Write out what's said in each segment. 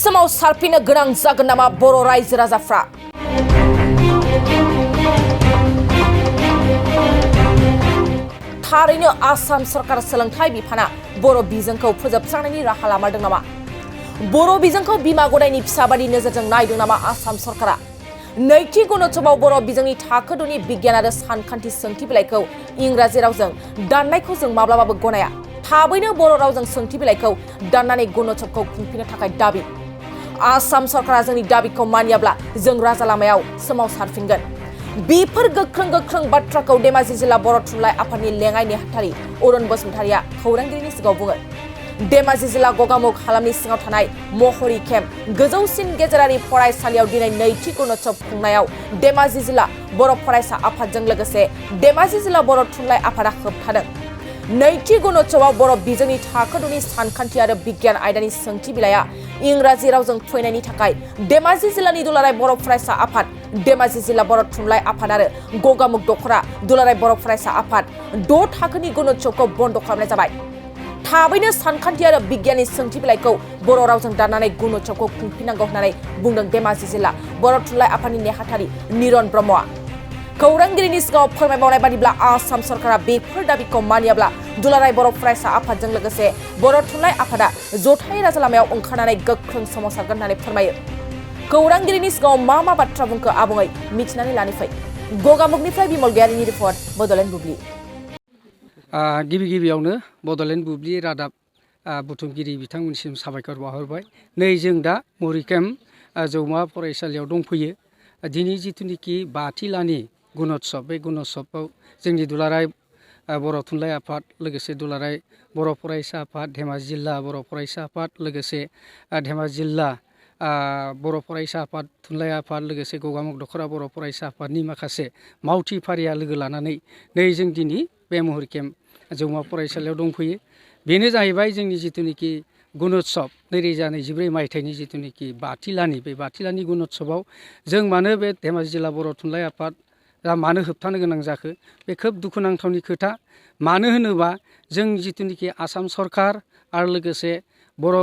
समाव सारफिनो गोनां जागोन नामा बर' रायजो राजाफ्रा? थारैनो आसाम सरकार सोलोंथाइ बिफाना बर' बिजोंखौ फोजोबस्रांनायनि राहा लामारदों नामा? बर' बिजोंखौ बिमा गदायनि फिसाबादि नोजोरजों नायदों नामा आसाम सरकारा? नैथि गणोत्सवआव बर' बिजोंनि थाखो 2नि बिगियान आरो सानखान्थि सोंथि बिलाइखौ इंराजि रावजों दाननायखौ जों माब्लाबाबो गनाया। थाबैनो बर' रावजों सोंथि बिलाइखौ दाननानै गणोत्सवखौ खुंफिननो थाखाय दाबि। आसाम सरकारा जोंनि दाबिखौ मानियाब्ला जों राजा लामायाव सोमावसारफिनगोन। बेफोर गोख्रों बाथ्राखौ धेमाजि जिल्ला बर' थुनलाइ आफादनि लेङाइ नेहाथारि अरुण बसुमतारिया खौरांगिरिनि सिगाङाव बुङो। धेमाजि जिल्ला गगामुग हालामनि सिङाव थानाय महरी केम्प गोजौसिन गेजेरारि फरायसालियाव दिनै नैथि गणोत्सव खुंनायाव धेमाजि जिल्ला बर' फरायसा आफादजों लोगोसे धेमाजि जिल्ला बर' थुनलाइ आफादा होबथादों। नैथि गणोत्सवआव बर' बिजोंनि थाखो 2नि सानखान्थि आरो बिगियान आयदानि सोंथि बिलाइया इंराजि रावजों फैनायनि थाखाय धेमाजि जिल्लानि दुलाराय बर' फरायसा आफाद, धेमाजि जिल्ला बर' थुनलाइ आफाद आरो गगामुग दख'रा दुलाराय बर' फरायसा आफाद 6 थाखोनि गणोत्सवखौ बन्द खालामनाय जाबाय। थाबैनो सानखान्थि आरो बिगियाननि सोंथि बिलाइखौ बर' रावजों दाननानै गणोत्सवखौ खुंफिननांगौ होननानै बुंदों धेमाजि जिल्ला बर' थुनलाइ आफादनि नेहाथारि निरन ब्रह्मआ। खौरांगिरिनि सिगाङाव फोरमायबावनाय बादिब्ला आसाम सरकारा बेफोर दाबिखौ मानियाब्ला दुलाराय बर' फरायसा आफादजों लोगोसे बर' थुनलाइ आफादा जथायै राजा लामायाव ओंखारनानै गोख्रों सोमावसारगोन होननानै फोरमायो। खौरांगिरिनि सिगाङाव मा बाथ्रा बुंखो आबुङै मिथिनानै लानो फै। गगामुगनिफ्राय बिमल गयारिनि रिपर्ट, बड'लेण्ड बुब्लि। गिबियावनो बड'लेण्ड बुब्लि रादाब बुथुमगिरि बिथांमोनसिम साबायखर बावहरबाय। नै जों दा महरी केम्प जौमा फरायसालियाव दंफैयो। दिनै जिथुनिखि बाथिलानि गणोत्सव, बे गणोत्सवआव जोंनि दुलाराय बर' थुनलाइ आफाद लोगोसे दुलाराय बर' फरायसा आफाद, धेमाजि जिल्ला बर' फरायसा आफाद लोगोसे धेमाजि जिल्ला बर' फरायसा आफाद, थुनलाइ आफाद लोगोसे गगामुग दख'रा बर' फरायसा आफादनि माखासे मावथि फारिया लोगो लानानै नै जों दिनै बे महरी केम्प जौमा फरायसालियाव दंफैयो। बेनो जाहैबाय जोंनि जिथुनिखि गणोत्सव 2024 मायथाइनि जिथुनिखि बाथिलानि, बे बाथिलानि गणोत्सवआव जों मानो बे धेमाजि जिल्ला बर' थुनलाइ आफाद मानो होबथानो गोनां जाखो, बे खोब दुखुनांथावनि खोथा। मानो होनोबा जों जिथुनिखि आसाम सरकार आरो लोगोसे बर'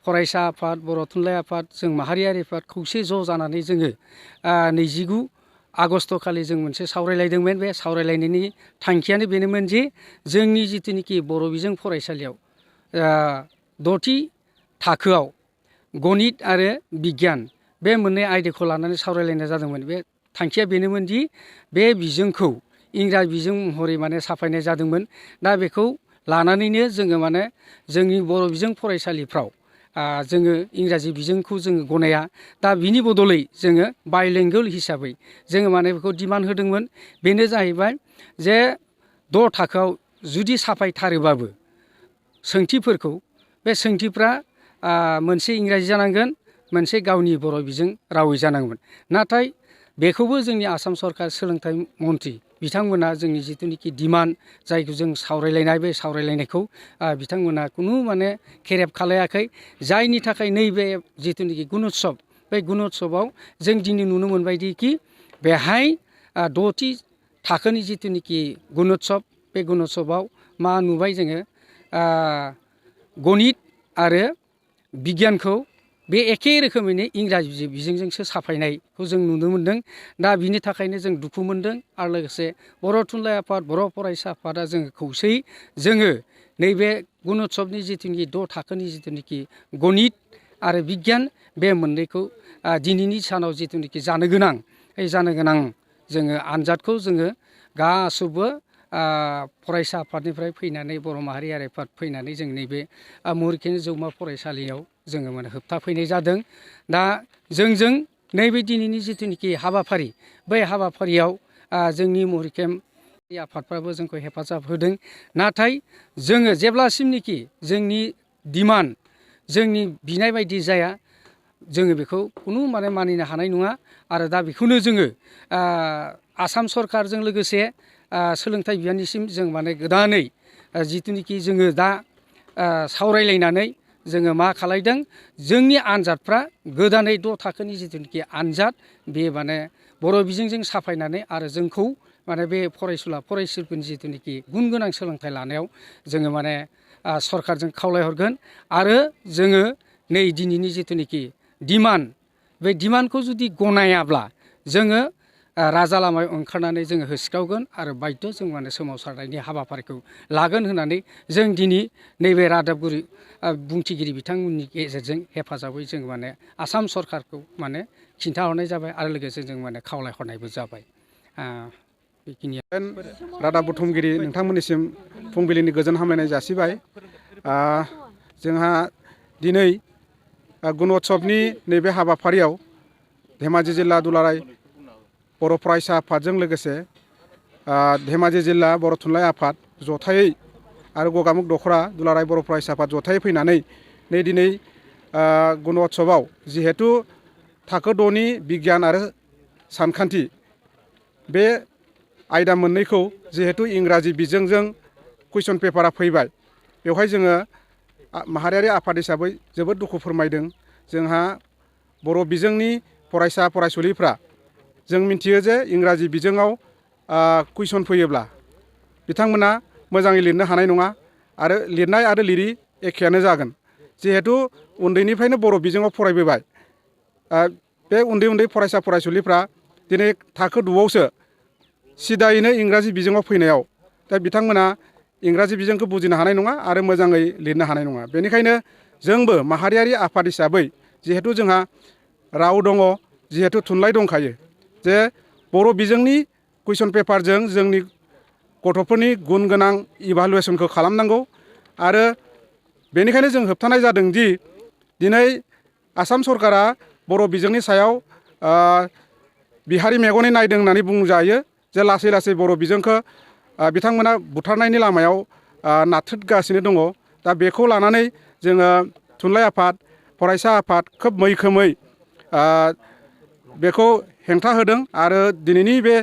फरायसा आफाद, बर' थुनलाइ आफाद, जों माहारियारि आफाद खौसे ज' जानानै जोङो 29 आगस्ट खालि जों मोनसे सावरायलायदोंमोन। बे सावरायलायनायनि थांखियानो बेनोमोन जे जोंनि जिथुनिखि बर' बिजों फरायसालियाव 6थि थाखोआव गणित आरो बिगियान बे मोननै आयदाखौ लानानै सावरायलायनाय जादोंमोन। बे थांखिया बेनोमोन दि बे बिजोंखौ इंराजि बिजों महरै साफायनाय जादोंमोन। दा बेखौ लानानैनो जोङो जोंनि बर' बिजों फरायसालिफ्राव जोङो इंराजि बिजोंखौ जोङो गनाया। दा बिनि बदलै जोङो बायलिंगुवेल हिसाबै जोङो बेखौ डिमान्ड होदोंमोन। बेनो जाहैबाय जे 6 थाखोआव जुदि साफायथारोबाबो सोंथिफोरखौ, बे सोंथिफ्रा मोनसे इंराजि जानांगोन, मोनसे गावनि बर' बिजों रावै जानांगोन। नाथाय बेखौबो जोंनि आसाम सरकार सोलोंथाइ मन्त्रि बिथांमोना जोंनि जिथुनिखि डिमान्ड, जायखौ जों सावरायलायनाय, बे सावरायलायनायखौ बिथांमोना खुनु खेरेब खालायाखै। जायनि थाखाय नैबे जिथुनिखि गणोत्सव, बे गणोत्सवआव जों दिनै नुनो मोनबायदि कि बेहाय 6थि थाखोनि जिथुनिखि गणोत्सव, बे गणोत्सवआव मा नुबाय जोङो गणित आरो बिगियानखौ बे एखे रोखोमैनो इंराजि बिजोंजोंसो साफायनायखौ जों नुनो मोन्दों। दा बिनि थाखायनो जों दुखु मोन्दों। आरो लोगोसे बर' थुनलाइ आफाद, बर' फरायसा आफादा जोङो खौसेयै जोङो नैबे गणोत्सवनि जिथुनिखि 6 थाखोनि जिथुनिखि गणित आरो बिगियान, बे मोननैखौ दिनैनि सानाव जिथुनिखि जानो गोनां जोङो आनजादखौ जोङो गासैबो फरायसा आफादनिफ्राय फैनानै, बर' माहारियारि आफाद फैनानै जों नैबे महरी केम्प जौमा फरायसालियाव जोङो होबथाफैनाय जादों। दा जोंजों नैबे दिनैनि जिथुनिखि हाबाफारि, बै हाबाफारियाव जोंनि महरी केम्प आफादफ्राबो जोंखौ हेफाजाब होदों। नाथाय जोङो जेब्लासिमनिखि जोंनि डिमान्ड, जोंनि बिनाय बायदि जाया, जोङो बेखौ खुनु मानिनो हानाय नङा। आरो दा बेखौनो जोङो आसाम सरकारजों लोगोसे सोलोंथाइ बिफाननिसिम जों गोदानै जिथुनिखि जोङो दा सावरायलायनानै जोङो मा खालायदों, जोंनि आनजादफ्रा गोदानै 6 थाखोनि जिथुनिखि आनजाद, बे बर' बिजोंजों साफायनानै आरो जोंखौ बे फरायसुलिफोरनि जिथुनिखि गुन गोनां सोलोंथाइ लानायाव जोङो सरकारजों खावलायहरगोन। आरो जोङो नै दिनैनि जिथुनिखि डिमान्ड बे डिमान्डखौ जुदि गनायाब्ला जोङो राजा लामायाव ओंखारनानै जोङो होसिख्रावगोन आरो बाध्य जों माने सोमावसारनायनि हाबाफारिखौ लागोन होननानै जों दिनै नैबे रादाबगिरि बुंथिगिरि बिथांमोननि गेजेरजों हेफाजाबै जों माने आसाम सरकारखौ माने खिन्थाहरनाय जाबाय आरो लोगोसे जों माने खावलायहरनायबो जाबाय। बेखिनिया रादाब बुथुमगिरि नोंथांमोननिसिम फुंबिलिनि गोजोन हामलायनाय जासिबाय। जोंहा दिनै गुण'त्सबनि नैबे हाबाफारियाव धेमाजि जिल्ला दुलाराय बर' फरायसा आफादजों लोगोसे धेमाजि जिल्ला बर' थुनलाइ आफाद जथायै आरो गगामुग दख'रा दुलाराय बर' फरायसा आफाद जथायै फैनानै दिनै गुण'त्सबआव जिहेतु थाखो 6नि बिगियान आरो सानखान्थि बे आयदा मोननैखौ जिहेतु इंराजि बिजोंजों कुइसन पेपारा फैबाय, बेवहाय जोङो माहारियारि आफाद हिसाबै जोबोद दुखु फोरमायदों। जोंहा बर' बिजोंनि फरायसा फरायसुलिफ्रा जों मिथियो जे इंराजि बिजोङाव कुइसन फैयोब्ला बिथांमोना मोजाङै लिरनो हानाय नङा आरो लिरनाय आरो लिरि एखेयानो जागोन। जिहेतु उन्दैनिफ्रायनो बर' बिजोङाव फरायबोबाय, बे उन्दै उन्दै फरायसा फरायसुलिफ्रा दिनै थाखो 2आवसो सिदायैनो इंराजि बिजोङाव फैनायाव दा बिथांमोना इंराजि बिजोंखौ बुजिनो हानाय नङा आरो मोजाङै लिरनो हानाय नङा। बेनिखायनो जोंबो माहारियारि आफाद हिसाबै जिहेतु जोंहा राव दङ, जिहेतु थुनलाइ दंखायो, जे बर' बिजोंनि कुइसन पेपारजों जोंनि गथ'फोरनि गुन गोनां इभालुवेसनखौ खालामनांगौ आरो बेनिखायनो जों होबथानाय जादों दि दिनै आसाम सरकारा बर' बिजोंनि सायाव बिहारि मेगनै नायदों होननानै बुंजायो जे लासै लासै बर' बिजोंखौ बिथांमोना बुथारनायनि लामायाव नाथ्रोदगासिनो दङ। दा बेखौ लानानै जोङो थुनलाइ आफाद, फरायसा आफाद खोब मैखोमै बेखौ हेंथा होदों आरो दिनैनि बे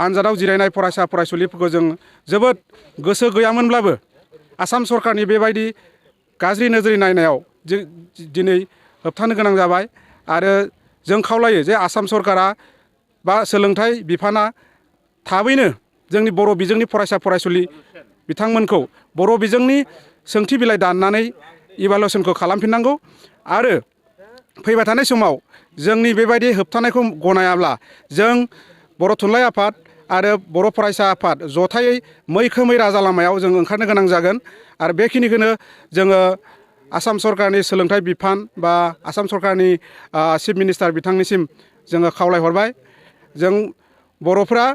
आनजादाव जिरायनाय फरायसा फरायसुलिफोरखौ जों जोबोद गोसो गैयामोनब्लाबो आसाम सरकारनि बेबायदि गाज्रि नोजोरै नायनायाव दिनै होबथानो गोनां जाबाय आरो जों खावलायो जे आसाम सरकारा बा सोलोंथाइ बिफाना थाबैनो जोंनि बर' बिजोंनि फरायसा फरायसुलि बिथांमोनखौ बर' बिजोंनि सोंथि बिलाइ दाननानै इभालुवेसनखौ खालामफिननांगौ आरो फैबाय थानाय समाव जोंनि बेबायदि होबथानायखौ गनायाब्ला जों बर' थुनलाइ आफाद आरो बर' फरायसा आफाद जथायै मैखोमै राजा लामायाव जों ओंखारनो गोनां जागोन आरो बेखिनिखौनो जोङो आसाम सरकारनि सोलोंथाइ बिफान बा आसाम सरकारनि चिफ मिनिस्टार बिथांनिसिम जोङो खावलायहरबाय। जों बर'फ्रा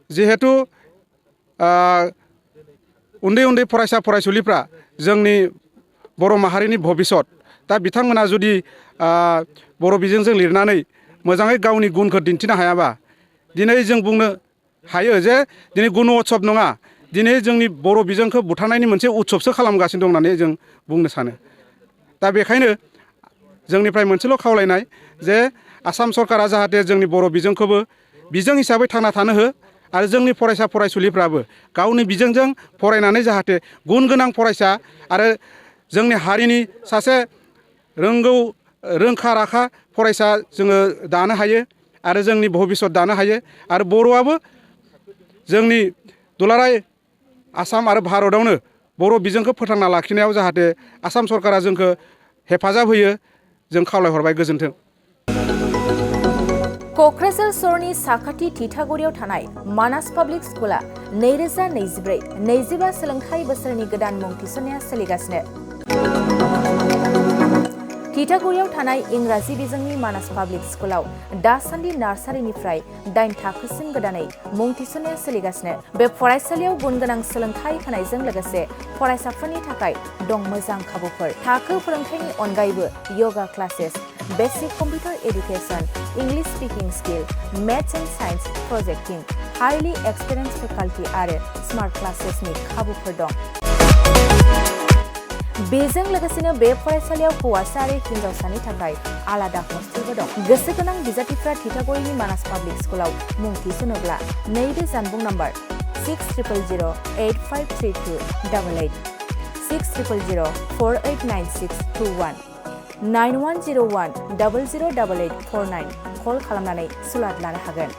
जिहेतु उन्दै उन्दै फरायसा फरायसुलिफ्रा जोंनि बर' माहारिनि भबिसत, दा बिथांमोना जुदि बर' बिजोंजों लिरनानै मोजाङै गावनि गुनखौ दिन्थिनो हायाबा दिनै जों बुंनो हायो जे दिनै गुण'त्सब नङा, दिनै जोंनि बर' बिजोंखौ बुथारनायनि मोनसे उत्सबसो खालामगासिनो दं होननानै जों बुंनो सानो। दा बेखायनो जोंनिफ्राय मोनसेल' खावलायनाय जे आसाम सरकारा जाहाथे जोंनि बर' बिजोंखौबो बिजों हिसाबै थांना थानो हो आरो जोंनि फरायसा फरायसुलिफ्राबो गावनि बिजोंजों फरायनानै जाहाथे गुन गोनां फरायसा आरो जोंनि हारिनि सासे रोंखा राखा फरायसा जोङो दानो हायो आरो जोंनि भबिसत दानो हायो आरो बर'आबो जोंनि दुलाराय आसाम आरो भारतआवनो बर' बिजोंखौ फोथांना लाखिनायाव जाहाथे आसाम सरकारा जोंखौ हेफाजाब होयो, जों खावलायहरबाय। गोजोन्थों। क'क्राझार सहरनि साखाथि थिथागुरियाव थानाय मानास पाब्लिक स्कुला 2024-25 सोलोंथाइ बोसोरनि गोदान मुं थिसननाया सोलिगासिनो। थिथागुरियाव थानाय इंराजि बिजोंनि मानास पाब्लिक स्कुलाव दासान्दि नार्सारिनिफ्राय 8 थाखोसिम गोदानै मुं थिसननाया सोलिगासिनो। बे फरायसालियाव गुन गोनां सोलोंथाइ होनायजों लोगोसे फरायसाफोरनि थाखाय दं मोजां खाबुफोर। थाखो फोरोंथायनि अनगायैबो yoga classes, basic computer education, English speaking skill, maths and science projecting, highly experience faculty आरो स्मार्ट क्लासेसनि खाबुफोर दं। बेजों लोगोसेनो बे फरायसालियाव हौवासा आरो हिन्जावसानि थाखाय आलादा हस्टेलबो दं। गोसो गोनां बिजाथिफ्रा थिथागुरिनि मानास पाब्लिक स्कुलाव मुं थिसनोब्ला नैबे जानबुं नम्बर 6000853288 6000489621 9101008849 कल खालामनानै सुलाद लानो हागोन।